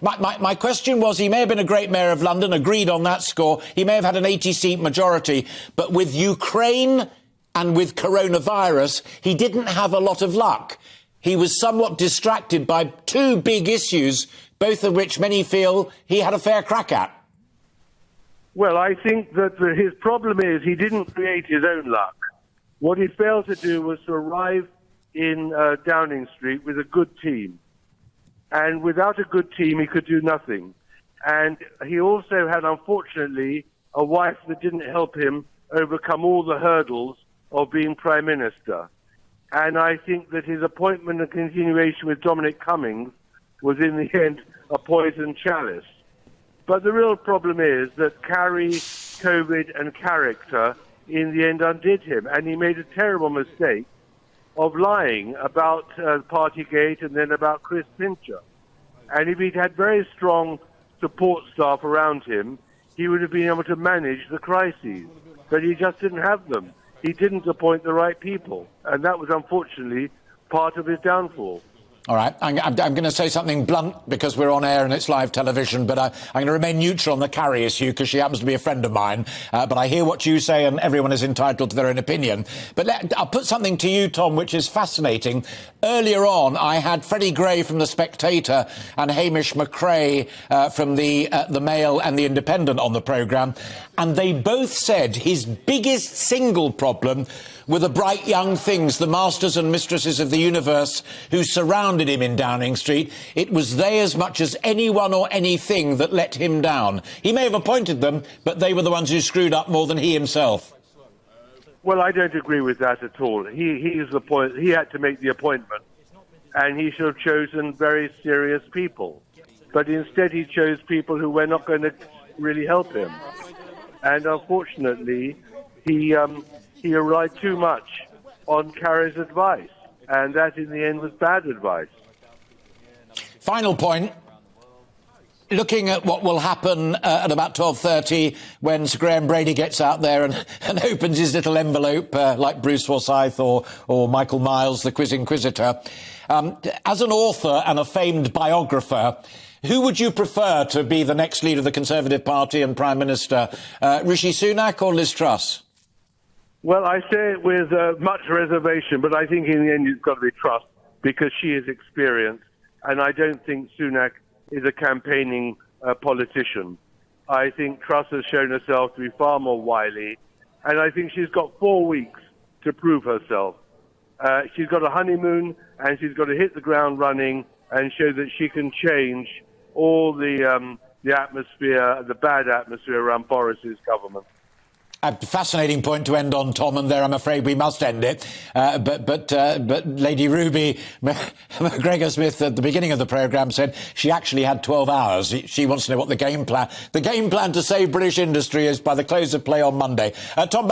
My question was, he may have been a great mayor of London, agreed on that score. He may have had an 80-seat majority. But with Ukraine and with coronavirus, he didn't have a lot of luck. He was somewhat distracted by two big issues, both of which many feel he had a fair crack at. Well, I think that his problem is he didn't create his own luck. What he failed to do was to arrive in Downing Street with a good team. And without a good team, he could do nothing. And he also had, unfortunately, a wife that didn't help him overcome all the hurdles of being Prime Minister. And I think that his appointment and continuation with Dominic Cummings was, in the end, a poisoned chalice. But the real problem is that Carrie, COVID and character in the end undid him. And he made a terrible mistake of lying about Partygate and then about Chris Pincher. And if he'd had very strong support staff around him, he would have been able to manage the crises. But he just didn't have them. He didn't appoint the right people. And that was, unfortunately, part of his downfall. All right, I'm going to say something blunt because we're on air and it's live television, but I'm going to remain neutral on the Carrie issue because she happens to be a friend of mine. But I hear what you say and everyone is entitled to their own opinion. But I'll put something to you, Tom, which is fascinating. Earlier on, I had Freddie Gray from The Spectator and Hamish McRae from the Mail and The Independent on the programme, and they both said his biggest single problem were the bright young things, the masters and mistresses of the universe who surrounded him in Downing Street. It was they as much as anyone or anything that let him down. He may have appointed them, but they were the ones who screwed up more than he himself. Well, I don't agree with that at all. He had to make the appointment, and he should have chosen very serious people. But instead he chose people who were not going to really help him. And unfortunately, he relied too much on Carrie's advice, and that in the end was bad advice. Final point. Looking at what will happen at about 12:30 when Sir Graham Brady gets out there and opens his little envelope like Bruce Forsyth or Michael Miles, the Quiz Inquisitor. As an author and a famed biographer, who would you prefer to be the next leader of the Conservative Party and Prime Minister, Rishi Sunak or Liz Truss? Well, I say it with much reservation, but I think in the end it's got to be Truss because she is experienced, and I don't think Sunak is a campaigning politician. I think Truss has shown herself to be far more wily, and I think she's got 4 weeks to prove herself. She's got a honeymoon, and she's got to hit the ground running and show that she can change all the atmosphere, the bad atmosphere around Boris's government. A fascinating point to end on, Tom, and there I'm afraid we must end it. But Lady Ruby McGregor-Smith at the beginning of the programme said she actually had 12 hours. She wants to know what the game plan to save British industry is by the close of play on Monday. Tom.